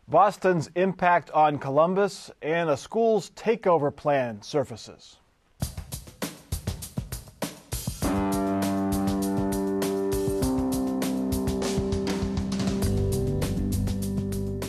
Boston's impact on Columbus, and a school's takeover plan surfaces.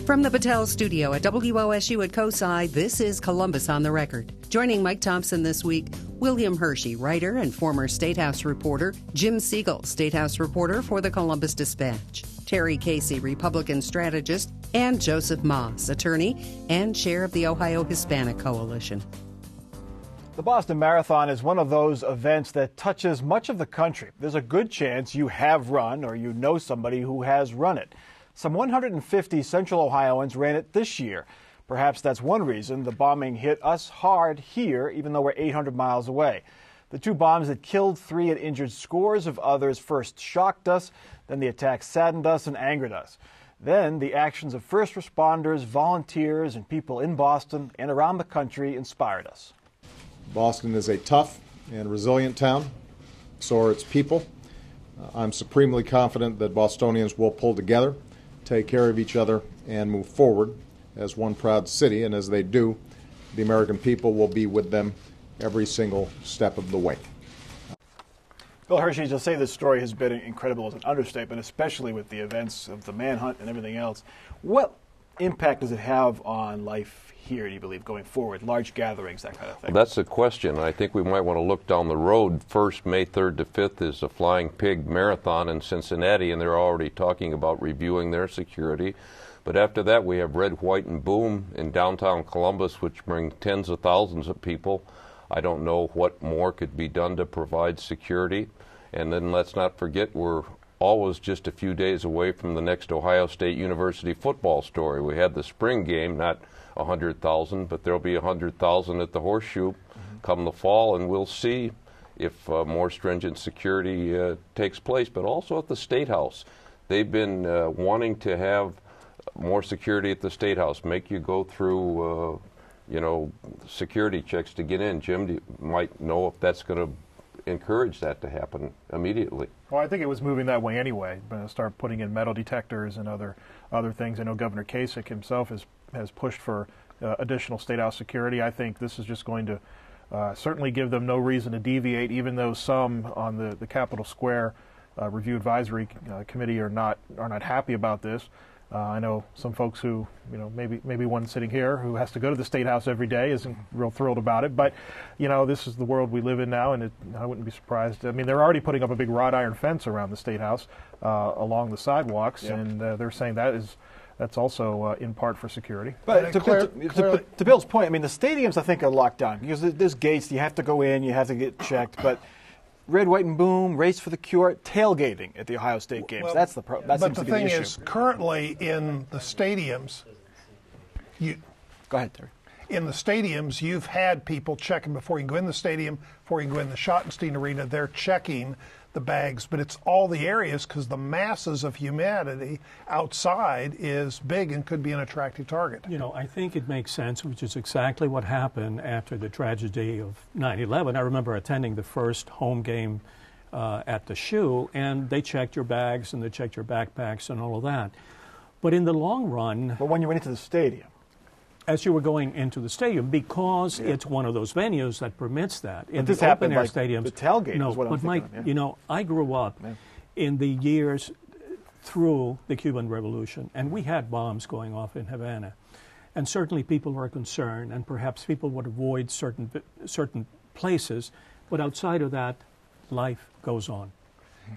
From the Battelle Studio at WOSU at COSI, this is Columbus on the Record. Joining Mike Thompson this week, William Hershey, writer and former State House reporter, Jim Siegel, State House reporter for the Columbus Dispatch, Terry Casey, Republican strategist, and Joseph Moss, attorney and chair of the Ohio Hispanic Coalition. The Boston Marathon is one of those events that touches much of the country. There's a good chance you have run or you know somebody who has run it. Some 150 Central Ohioans ran it this year. Perhaps that's one reason the bombing hit us hard here, even though we're 800 miles away. The two bombs that killed 3 and injured scores of others first shocked us, then the attacks saddened us and angered us. Then the actions of first responders, volunteers, and people in Boston and around the country inspired us. Boston is a tough and resilient town, so are its people. I'm supremely confident that Bostonians will pull together, take care of each other, and move forward as one proud city, and as they do, the American people will be with them every single step of the way. Bill Hershey, to say this story has been incredible is an understatement, especially with the events of the manhunt and everything else. What impact does it have on life here, do you believe, going forward? Large gatherings, that kind of thing? Well, that's the question. I think we might want to look down the road. First, May 3rd to 5th is the Flying Pig Marathon in Cincinnati, and they're already talking about reviewing their security. But after that, we have Red, White, and Boom in downtown Columbus, which bring tens of thousands of people. I don't know what more could be done to provide security. And then let's not forget, we're always just a few days away from the next Ohio State University football story. We had the spring game, not 100,000, but there'll be 100,000 at the Horseshoe come the fall, and we'll see if more stringent security takes place. But also at the State House, they've been wanting to have more security at the State House, make you go through, security checks to get in. Jim, you might know if that's going to encourage that to happen immediately. Well, I think it was moving that way anyway. Start putting in metal detectors and other things. I know Governor Kasich himself has pushed for additional State House security. I think this is just going to certainly give them no reason to deviate, even though some on the Capitol Square Review Advisory Committee are not happy about this. I know some folks who, maybe one sitting here who has to go to the State House every day isn't real thrilled about it. But, this is the world we live in now, and I wouldn't be surprised. I mean, they're already putting up a big wrought iron fence around the State House along the sidewalks, and they're saying that's also in part for security. But to Bill's point, I mean, the stadiums, I think, are locked down because there's gates. You have to go in, you have to get checked. But Red, White, and Boom, Race for the Cure, tailgating at the Ohio State games. Well, that's the that seems to be the issue. But the thing is, currently in the stadiums, Go ahead, Terry. In the stadiums, you've had people checking before you go in the stadium, before you go in the Schottenstein Arena. They're checking the bags, but it's all the areas because the masses of humanity outside is big and could be an attractive target. I think it makes sense, which is exactly what happened after the tragedy of 9/11. I remember attending the first home game at the Shoe, and they checked your bags and they checked your backpacks and all of that. But in the long run... But when you went into the stadium? As you were going into the stadium, because it's one of those venues that permits that. In the open-air stadiums, the tailgate is what I'm thinking Mike, of, I grew up in the years through the Cuban Revolution, and we had bombs going off in Havana. And certainly people were concerned, and perhaps people would avoid certain places, but outside of that, life goes on.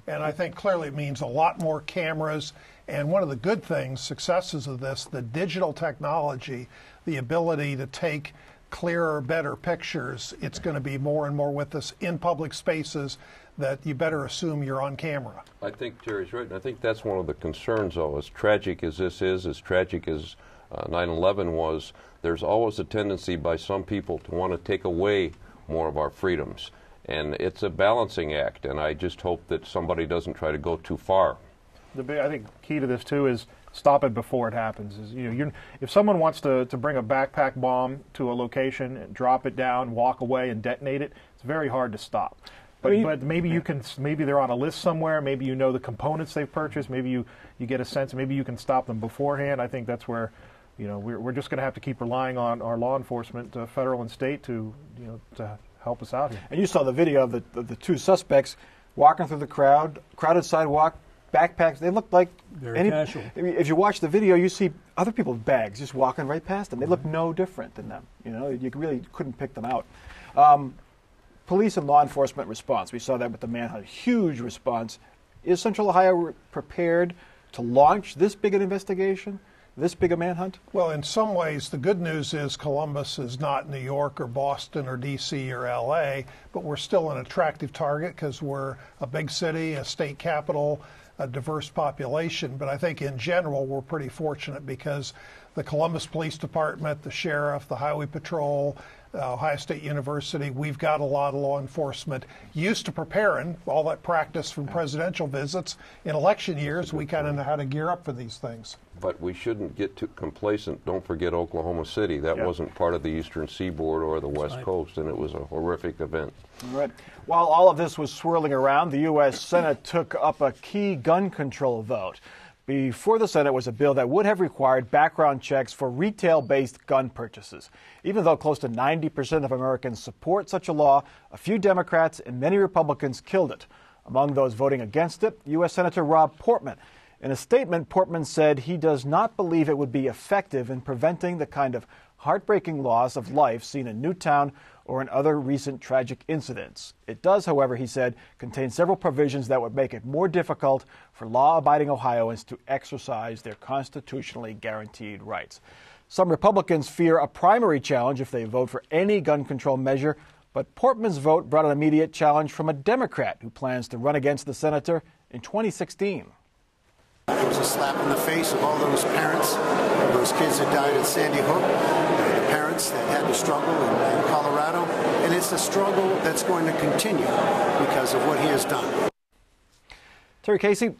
And I think clearly it means a lot more cameras. And one of the good things, successes of this, the digital technology, the ability to take clearer, better pictures, it's going to be more and more with us in public spaces that you better assume you're on camera. I think Terry's right, and I think that's one of the concerns, though. As tragic as this is, as tragic as 9/11 was, there's always a tendency by some people to want to take away more of our freedoms. And it's a balancing act, and I just hope that somebody doesn't try to go too far. I think key to this too is stop it before it happens. If someone wants to bring a backpack bomb to a location, and drop it down, walk away, and detonate it, it's very hard to stop. But maybe you can. Maybe they're on a list somewhere. Maybe you know the components they've purchased. Maybe you get a sense. Maybe you can stop them beforehand. I think that's where we're just going to have to keep relying on our law enforcement, federal and state, to help us out here. And you saw the video of the two suspects walking through the crowded sidewalk, backpacks. They looked like very casual. If you watch the video, you see other people's bags just walking right past them. They look no different than them. You really couldn't pick them out. Police and law enforcement response. We saw that with the manhunt. Huge response. Is Central Ohio prepared to launch this big an investigation, this big a manhunt? Well, in some ways, the good news is Columbus is not New York or Boston or D.C. or L.A., but we're still an attractive target because we're a big city, a state capital, a diverse population. But I think in general, we're pretty fortunate because the Columbus Police Department, the sheriff, the Highway Patrol, Ohio State University, we've got a lot of law enforcement used to preparing, all that practice from presidential visits. In election years, we kind of know how to gear up for these things. But we shouldn't get too complacent. Don't forget Oklahoma City. That wasn't part of the Eastern Seaboard or the West Coast, and it was a horrific event. All right. While all of this was swirling around, the U.S. Senate took up a key gun control vote. Before the Senate was a bill that would have required background checks for retail-based gun purchases. Even though close to 90% of Americans support such a law, a few Democrats and many Republicans killed it. Among those voting against it, U.S. Senator Rob Portman. In a statement, Portman said he does not believe it would be effective in preventing the kind of heartbreaking loss of life seen in Newtown or in other recent tragic incidents. It does, however, he said, contain several provisions that would make it more difficult for law-abiding Ohioans to exercise their constitutionally guaranteed rights. Some Republicans fear a primary challenge if they vote for any gun control measure, but Portman's vote brought an immediate challenge from a Democrat who plans to run against the senator in 2016. It was a slap in the face of all those parents, those kids that died at Sandy Hook, the parents that had to struggle in Colorado, and it's a struggle that's going to continue because of what he has done. Terry Casey,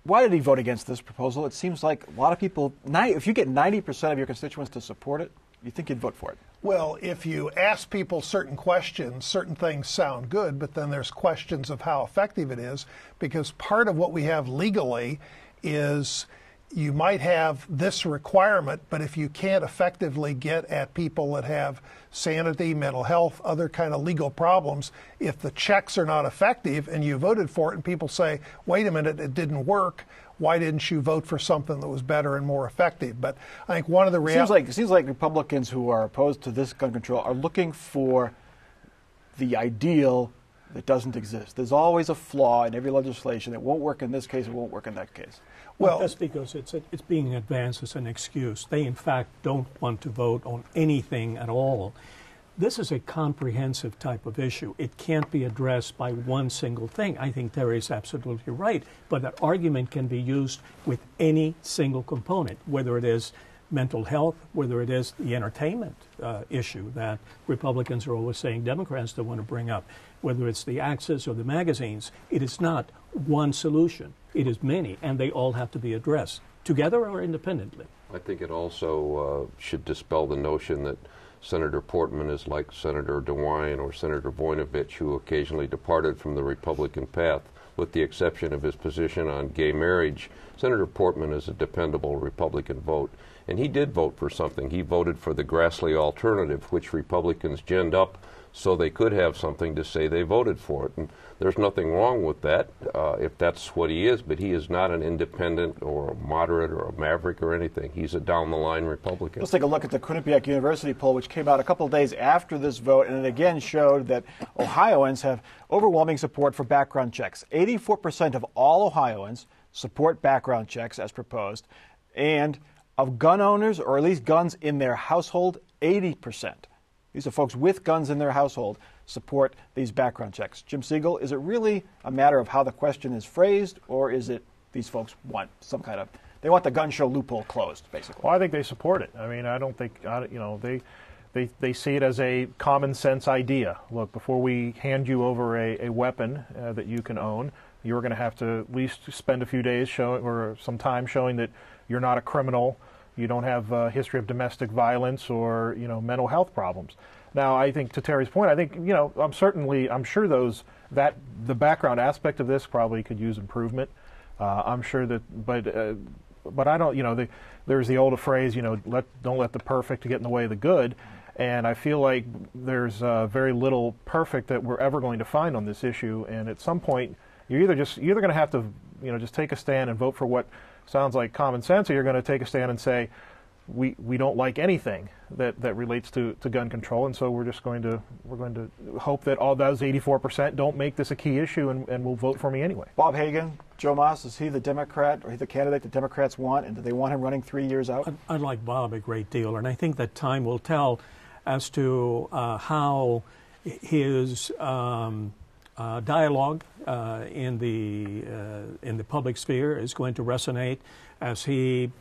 why did he vote against this proposal? It seems like a lot of people, if you get 90% of your constituents to support it, you think you'd vote for it. Well, if you ask people certain questions, certain things sound good, but then there's questions of how effective it is, because part of what we have legally is you might have this requirement, but if you can't effectively get at people that have sanity, mental health, other kind of legal problems, if the checks are not effective and you voted for it and people say, wait a minute, it didn't work, why didn't you vote for something that was better and more effective? But I think one of the it seems like Republicans who are opposed to this gun control are looking for the ideal that doesn't exist. There's always a flaw in every legislation. It won't work in this case, it won't work in that case. Well, that's because it's being advanced as an excuse. They, in fact, don't want to vote on anything at all. This is a comprehensive type of issue. It can't be addressed by one single thing. I think Terry is absolutely right. But that argument can be used with any single component, whether it is mental health, whether it is the entertainment issue that Republicans are always saying Democrats don't want to bring up, whether it's the access or the magazines. It is not one solution. It is many, and they all have to be addressed, together or independently. I think it also should dispel the notion that Senator Portman is like Senator DeWine or Senator Voinovich, who occasionally departed from the Republican path, with the exception of his position on gay marriage. Senator Portman is a dependable Republican vote, and he did vote for something. He voted for the Grassley alternative, which Republicans ginned up so they could have something to say they voted for it. And there's nothing wrong with that if that's what he is, but he is not an independent or a moderate or a maverick or anything. He's a down-the-line Republican. Let's take a look at the Quinnipiac University poll, which came out a couple of days after this vote, and it again showed that Ohioans have overwhelming support for background checks. 84% of all Ohioans support background checks as proposed, and of gun owners, or at least guns in their household, 80%. These are folks with guns in their household support these background checks. Jim Siegel, is it really a matter of how the question is phrased, or is it these folks want some kind of, they want the gun show loophole closed, basically? Well, I think they support it. I mean, I don't think, they see it as a common sense idea. Look, before we hand you over a weapon that you can own, you're going to have to at least spend a few days or some time showing that you're not a criminal, you don't have a history of domestic violence or, mental health problems. Now, I think to Terry's point, I think, I'm sure that the background aspect of this probably could use improvement. I'm sure that, but but I don't, there's the old phrase, don't let the perfect get in the way of the good. And I feel like there's very little perfect that we're ever going to find on this issue. And at some point, you're either going to have to, just take a stand and vote for what sounds like common sense, or you're going to take a stand and say, we don't like anything that relates to gun control, and so we're going to hope that all those 84% don't make this a key issue and will vote for me anyway. Bob Hagan, Joe Moss, is he the Democrat, or he the candidate the Democrats want, and do they want him running 3 years out? I like Bob a great deal, and I think that time will tell as to how his dialogue in the public sphere is going to resonate as he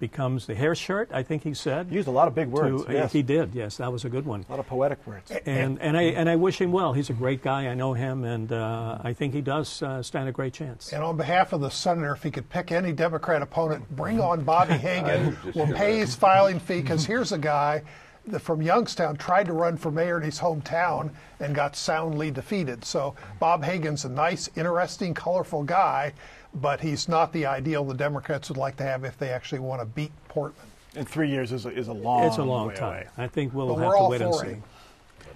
becomes the hair shirt, I think he said. He used a lot of big words. Yes. He did, yes. That was a good one. A lot of poetic words. And I wish him well. He's a great guy. I know him, and I think he does stand a great chance. And on behalf of the senator, if he could pick any Democrat opponent, bring on Bobby Hagan. We'll pay his filing fee, because here's a guy that from Youngstown tried to run for mayor in his hometown and got soundly defeated. So Bob Hagan's a nice, interesting, colorful guy, but he's not the ideal the Democrats would like to have if they actually want to beat Portman. And 3 years is a long It's a long way time. away. I think we'll But have we're to all wait and for see. him.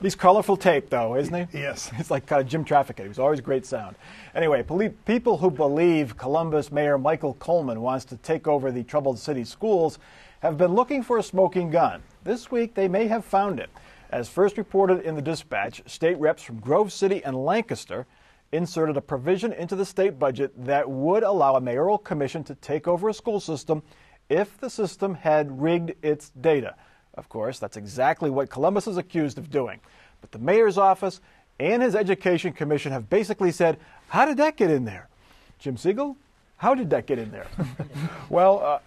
He's colorful tape, though, isn't he? Yes. It's like kind of Jim Trafficant. He was always great sound. Anyway, people who believe Columbus Mayor Michael Coleman wants to take over the troubled city schools have been looking for a smoking gun. This week, they may have found it. As first reported in the Dispatch, state reps from Grove City and Lancaster inserted a provision into the state budget that would allow a mayoral commission to take over a school system if the system had rigged its data. Of course, that's exactly what Columbus is accused of doing. But the mayor's office and his education commission have basically said, how did that get in there? Jim Siegel, how did that get in there? Well,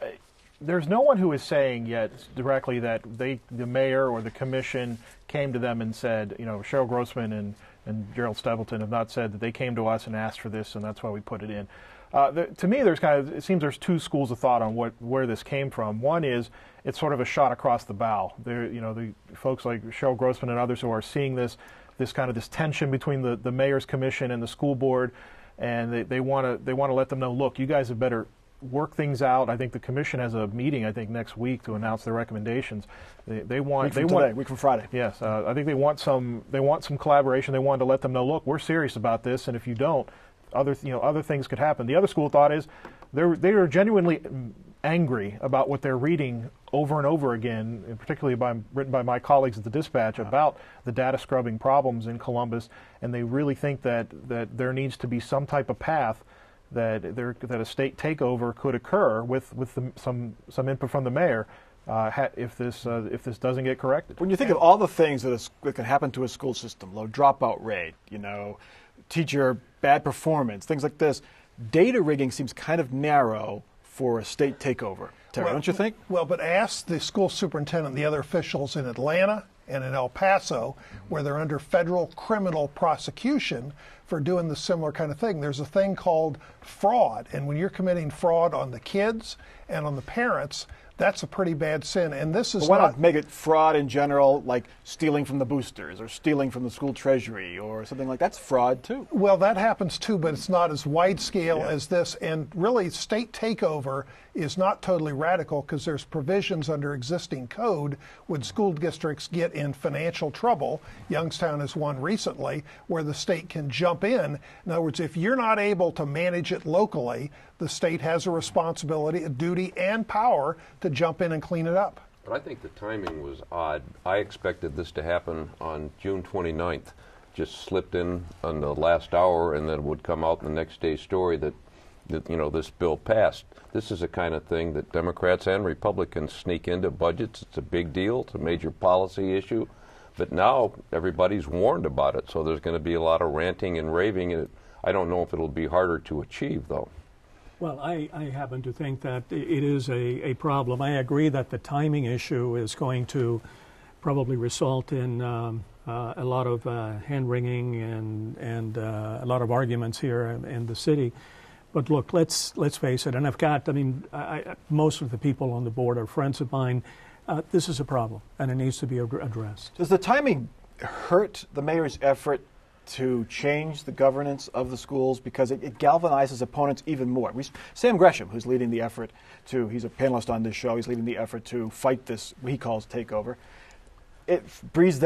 there's no one who is saying yet directly that the mayor or the commission came to them and said, Cheryl Grossman and Gerald Stapleton have not said that they came to us and asked for this, and that's why we put it in. To me, it seems there's two schools of thought on where this came from. One is it's sort of a shot across the bow. The folks like Cheryl Grossman and others who are seeing this tension between the mayor's commission and the school board, and they want to let them know, look, you guys have better work things out. I think the commission has a meeting, next week to announce their recommendations. They want week from Friday. Yes, I think they want some collaboration. They want to let them know, look, we're serious about this, and if you don't, other things could happen. The other school of thought is they are genuinely angry about what they're reading over and over again, and particularly written by my colleagues at the Dispatch about the data scrubbing problems in Columbus, and they really think that there needs to be some type of path that a state takeover could occur with some input from the mayor if this doesn't get corrected. When you think of all the things that can happen to a school system, low dropout rate, teacher bad performance, things like this, data rigging seems kind of narrow for a state takeover. Terry, don't you think? Well, but ask the school superintendent and the other officials in Atlanta and in El Paso, where they're under federal criminal prosecution for doing the similar kind of thing. There's a thing called fraud, and when you're committing fraud on the kids and on the parents, that's a pretty bad sin. And this is why not make it fraud in general, like stealing from the boosters or stealing from the school treasury or something like that's fraud too? Well, that happens too, but it's not as wide scale as this. And really, state takeover is not totally radical because there's provisions under existing code when school districts get in financial trouble. Youngstown is one recently where the state can jump in. In other words, if you're not able to manage it locally, the state has a responsibility, a duty, and power to jump in and clean it up. But I think the timing was odd. I expected this to happen on June 29th. Just slipped in on the last hour, and then it would come out in the next day's story that this bill passed. This is the kind of thing that Democrats and Republicans sneak into budgets. It's a big deal. It's a major policy issue. But now everybody's warned about it, so there's going to be a lot of ranting and raving. And I don't know if it'll be harder to achieve, though. Well, I happen to think that it is a problem. I agree that the timing issue is going to probably result in a lot of hand-wringing and a lot of arguments here in the city. But look, let's face it, and most of the people on the board are friends of mine. This is a problem, and it needs to be addressed. Does the timing hurt the mayor's effort to change the governance of the schools because it galvanizes opponents even more. Sam Gresham, who's leading the effort he's a panelist on this show, he's leading the effort to fight this, what he calls takeover. It fires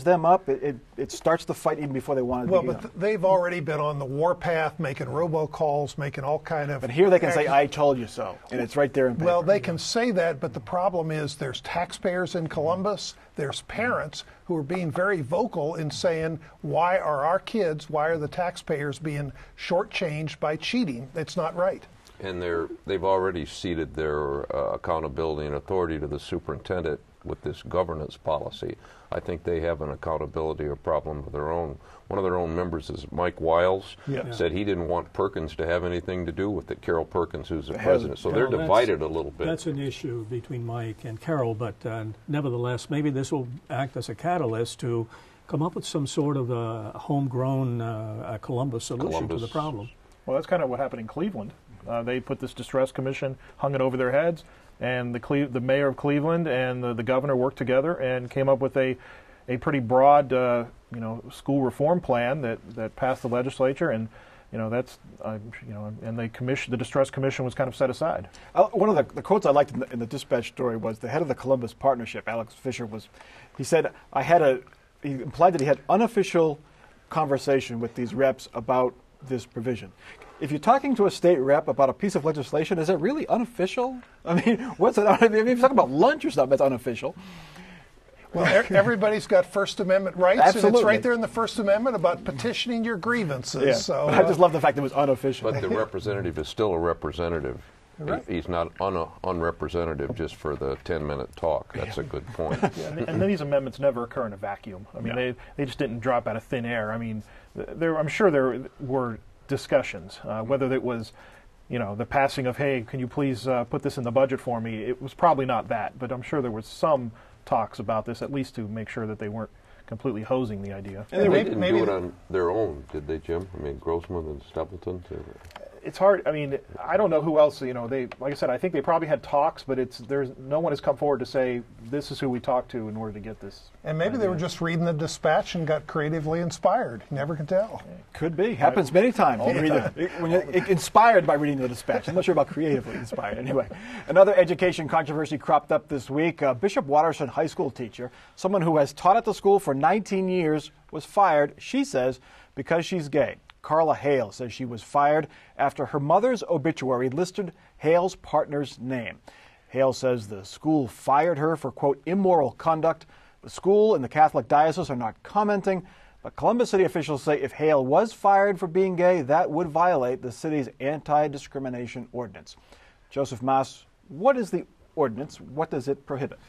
them up. It starts the fight even before they want to begin. Well, but they've already been on the warpath, making robocalls, making all kind of. But here they can say, "I told you so," and it's right there in paper. Well, they can say that, but the problem is there's taxpayers in Columbus, there's parents who are being very vocal in saying, "Why are the taxpayers being shortchanged by cheating? It's not right." And they've already ceded their accountability and authority to the superintendent with this governance policy. I think they have an accountability or problem of their own. One of their own members is Mike Wiles, said he didn't want Perkins to have anything to do with it, Carol Perkins, who's the president. So they're divided a little bit. That's an issue between Mike and Carol, but nevertheless, maybe this will act as a catalyst to come up with some sort of a homegrown Columbus solution to the problem. Well, that's kind of what happened in Cleveland. They put this distress commission, hung it over their heads, and the mayor of Cleveland and the governor worked together and came up with a pretty broad school reform plan that passed the legislature, and and the distress commission was kind of set aside. One of the quotes I liked in the Dispatch story was the head of the Columbus Partnership, Alex Fisher, he said he implied that he had unofficial conversation with these reps about this provision. If you're talking to a state rep about a piece of legislation, is it really unofficial? I mean, what's it? If you're talking about lunch or something, that's unofficial. Well, everybody's got First Amendment rights, Absolutely. And it's right there in the First Amendment about petitioning your grievances. Yeah. So I just love the fact that it was unofficial. But the representative is still a representative. Right. He's not unrepresentative just for the 10-minute talk. That's a good point. And these amendments never occur in a vacuum. I mean, they just didn't drop out of thin air. I mean, I'm sure there were discussions, whether it was, the passing of, hey, can you please put this in the budget for me? It was probably not that, but I'm sure there was some talks about this, at least to make sure that they weren't completely hosing the idea. And they didn't do it on their own, did they, Jim? I mean, Grossman and Stapleton? It's hard. I mean, I don't know who else. They, like I said, I think they probably had talks, but no one has come forward to say this is who we talked to in order to get this. And maybe they were just reading the Dispatch and got creatively inspired. You never can tell. Could be. Happens many times. When you're inspired by reading the Dispatch. I'm not sure about creatively inspired. Anyway, another education controversy cropped up this week. Bishop Watterson high school teacher, someone who has taught at the school for 19 years, was fired, she says, because she's gay. Carla Hale says she was fired after her mother's obituary listed Hale's partner's name. Hale says the school fired her for, quote, immoral conduct. The school and the Catholic diocese are not commenting, but Columbus City officials say if Hale was fired for being gay, that would violate the city's anti-discrimination ordinance. Joseph Maas, what is the ordinance? What does it prohibit?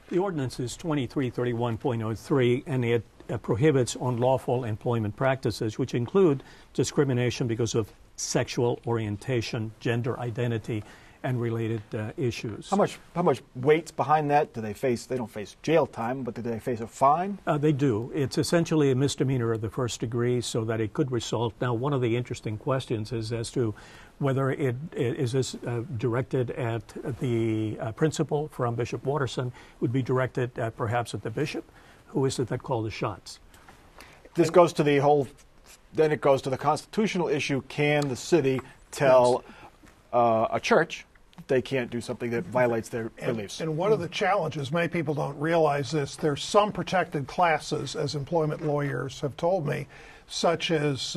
The ordinance is 2331.03, and it prohibits unlawful employment practices, which include discrimination because of sexual orientation, gender identity, and related issues. How much weight's behind that? They don't face jail time, but do they face a fine? They do. It's essentially a misdemeanor of the first degree, so that it could result. Now, one of the interesting questions is as to whether it is this directed at the principal from Bishop Watterson, would be directed at perhaps at the bishop. Who is it that called the shots? This goes to then it goes to the constitutional issue. Can the city tell a church they can't do something that violates their beliefs? And one of the challenges, many people don't realize this, there's some protected classes, as employment lawyers have told me, such as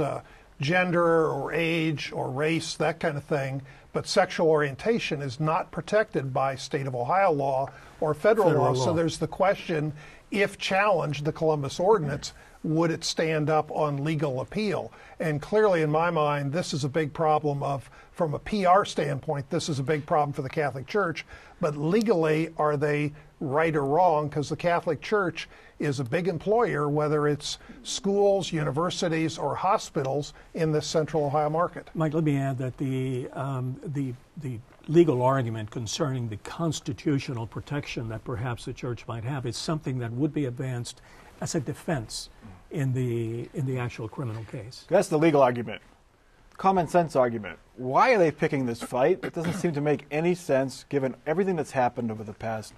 gender or age or race, that kind of thing. But sexual orientation is not protected by state of Ohio law or federal law. So there's the question, if challenged, the Columbus Ordinance, would it stand up on legal appeal? And clearly, in my mind, this is a big problem from a PR standpoint, this is a big problem for the Catholic Church. But legally, are they right or wrong? Because the Catholic Church is a big employer, whether it's schools, universities, or hospitals in this central Ohio market. Mike, let me add that the legal argument concerning the constitutional protection that perhaps the church might have is something that would be advanced as a defense in the actual criminal case. That's the legal argument. common sense argument. Why are they picking this fight? It doesn't seem to make any sense given everything that's happened over the past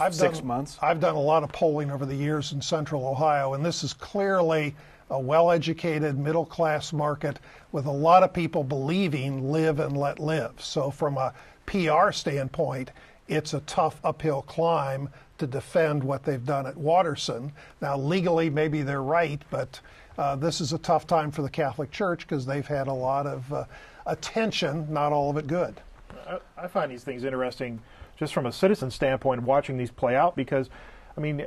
6 months. I've done a lot of polling over the years in Central Ohio, and this is clearly a well-educated, middle-class market with a lot of people believing live and let live. So from a PR standpoint, it's a tough uphill climb to defend what they've done at Watterson. Now, legally, maybe they're right, but this is a tough time for the Catholic Church because they've had a lot of attention, not all of it good. I find these things interesting just from a citizen standpoint, watching these play out, because I mean,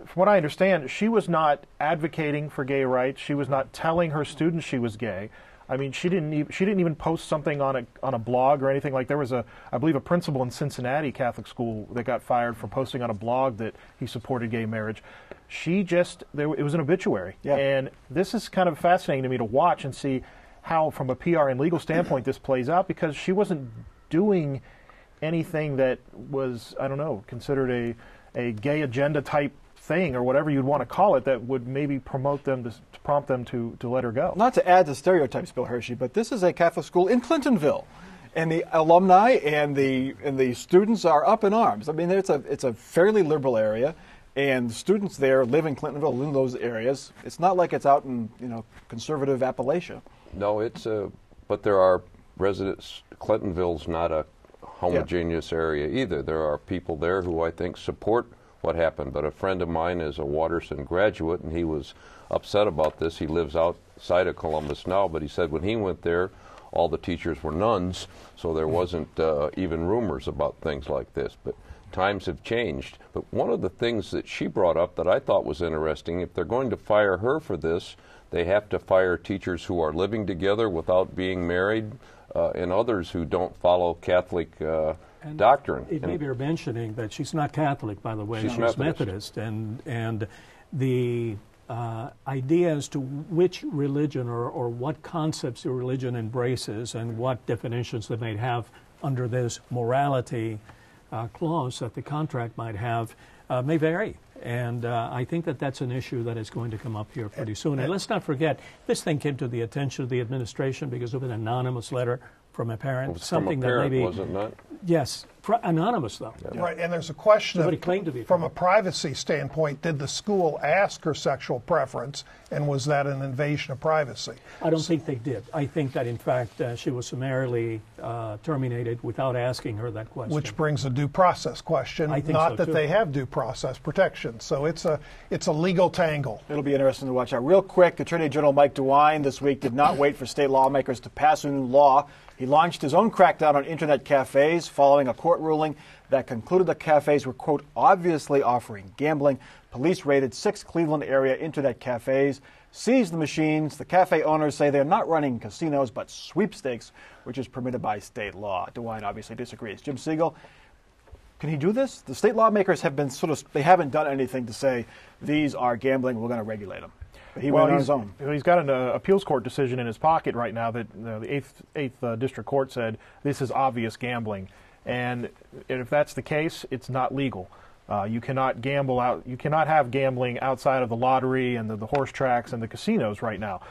from what I understand, she was not advocating for gay rights. She was not telling her students she was gay. I mean, she didn't even post something on a blog or anything. Like, there was I believe a principal in Cincinnati Catholic school that got fired for posting on a blog that he supported gay marriage. It was an obituary. Yeah. And this is kind of fascinating to me to watch and see how, from a PR and legal standpoint, this plays out, because she wasn't doing anything that was, I don't know, considered a gay agenda type thing, or whatever you'd want to call it, that would maybe prompt them to let her go. Not to add to stereotypes, Bill Hershey, but this is a Catholic school in Clintonville, and the alumni and the students are up in arms. I mean, it's a fairly liberal area, and the students there live in Clintonville, live in those areas. It's not like it's out in conservative Appalachia. No, but there are residents. Clintonville's not a homogeneous area either. There are people there who I think support what happened, but a friend of mine is a Watterson graduate, and he was upset about this. He lives outside of Columbus now, but he said when he went there, all the teachers were nuns, so there wasn't even rumors about things like this. But times have changed. But one of the things that she brought up that I thought was interesting, if they're going to fire her for this, they have to fire teachers who are living together without being married, and others who don't follow Catholic doctrine. It may bear mentioning that she's not Catholic, by the way. She's Methodist. And the idea as to which religion or what concepts the religion embraces and what definitions they may have under this morality clause that the contract might have may vary. And I think that that's an issue that is going to come up here pretty soon. And let's not forget, this thing came to the attention of the administration because of an anonymous letter from a parent. Something that maybe, was it not? Yes, anonymous though. Yeah. Right, and there's a question from a privacy standpoint, did the school ask her sexual preference, and was that an invasion of privacy? I don't think they did. I think that, in fact, she was summarily terminated without asking her that question. Which brings a due process question, I think not so, that too. They have due process protection. So it's a legal tangle. It'll be interesting to watch out. Real quick, Attorney General Mike DeWine this week did not wait for state lawmakers to pass a new law. He launched his own crackdown on internet cafes following a court ruling that concluded the cafes were, quote, obviously offering gambling. Police raided 6 Cleveland area internet cafes, seized the machines. The cafe owners say they're not running casinos but sweepstakes, which is permitted by state law. DeWine obviously disagrees. Jim Siegel, can he do this? The state lawmakers have been they haven't done anything to say these are gambling, we're going to regulate them. He went on his own. He's got an appeals court decision in his pocket right now that the Eighth District Court said this is obvious gambling, and if that's the case, it's not legal. You cannot gamble out. You cannot have gambling outside of the lottery and the horse tracks and the casinos right now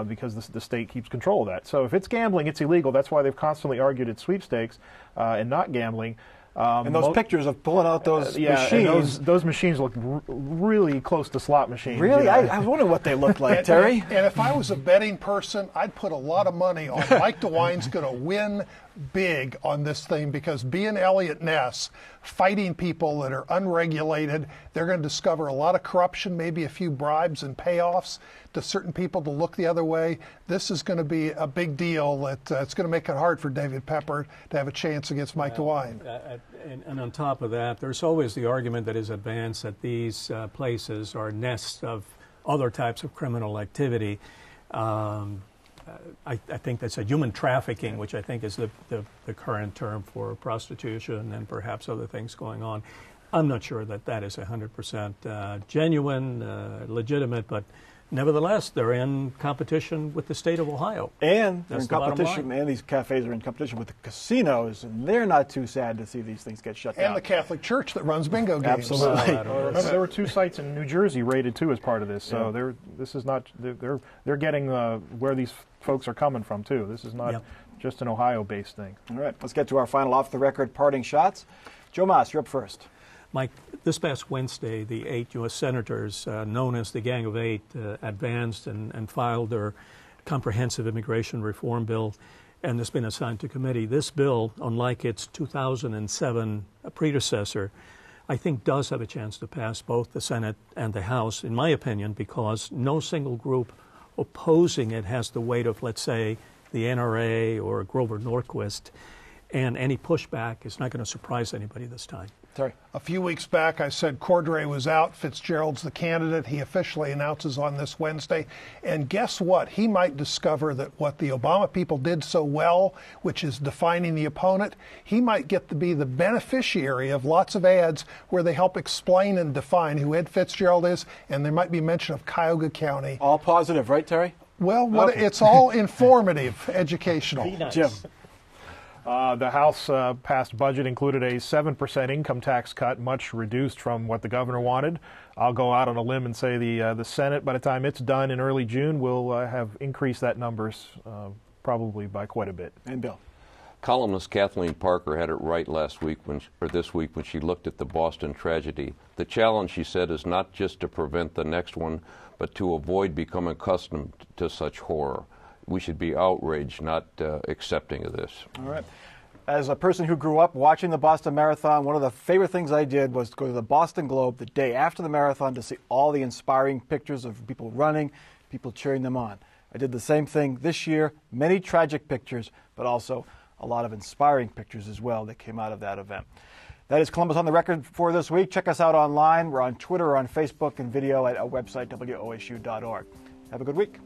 because the state keeps control of that. So if it's gambling, it's illegal. That's why they've constantly argued it's sweepstakes and not gambling. And those pictures of pulling out those machines. Those machines look really close to slot machines. Really? I was wondering what they look like, Terry. And if I was a betting person, I'd put a lot of money on Mike DeWine's going to win big on this thing, because being Elliot Ness, fighting people that are unregulated, they're going to discover a lot of corruption, maybe a few bribes and payoffs to certain people to look the other way. This is going to be a big deal. It's going to make it hard for David Pepper to have a chance against Mike DeWine. And on top of that, there's always the argument that is advanced that these places are nests of other types of criminal activity. I think that's a human trafficking, which I think is the current term for prostitution and perhaps other things going on. I'm not sure that that is 100% genuine, legitimate, but Nevertheless, they're in competition with the state of Ohio. And they're That's in the bottom competition, line. and these cafes are in competition with the casinos, and they're not too sad to see these things get shut down. And the Catholic Church that runs bingo games. Absolutely. Remember, there were 2 sites in New Jersey raided too as part of this. So they're getting where these folks are coming from too. This is not just an Ohio-based thing. All right, let's get to our final off-the-record parting shots. Joe Mas, you're up first. Mike, this past Wednesday, the 8 U.S. senators, known as the Gang of Eight, advanced and filed their comprehensive immigration reform bill, and it's been assigned to committee. This bill, unlike its 2007 predecessor, I think does have a chance to pass both the Senate and the House, in my opinion, because no single group opposing it has the weight of, let's say, the NRA or Grover Norquist, and any pushback is not going to surprise anybody this time. Sorry. A few weeks back, I said Cordray was out. Fitzgerald's the candidate. He officially announces on this Wednesday. And guess what? He might discover that what the Obama people did so well, which is defining the opponent, he might get to be the beneficiary of lots of ads where they help explain and define who Ed Fitzgerald is. And there might be mention of Cuyahoga County. All positive, right, Terry? Well, it's all informative, educational. Be nice. Jim. The House passed budget included a 7% income tax cut, much reduced from what the governor wanted. I'll go out on a limb and say the Senate, by the time it's done in early June, will have increased that numbers probably by quite a bit. And Bill. Columnist Kathleen Parker had it right this week when she looked at the Boston tragedy. The challenge, she said, is not just to prevent the next one, but to avoid becoming accustomed to such horror. We should be outraged, not accepting of this. All right. As a person who grew up watching the Boston Marathon, one of the favorite things I did was to go to the Boston Globe the day after the marathon to see all the inspiring pictures of people running, people cheering them on. I did the same thing this year, many tragic pictures, but also a lot of inspiring pictures as well that came out of that event. That is Columbus on the Record for this week. Check us out online. We're on Twitter, on Facebook, and video at our website, WOSU.org. Have a good week.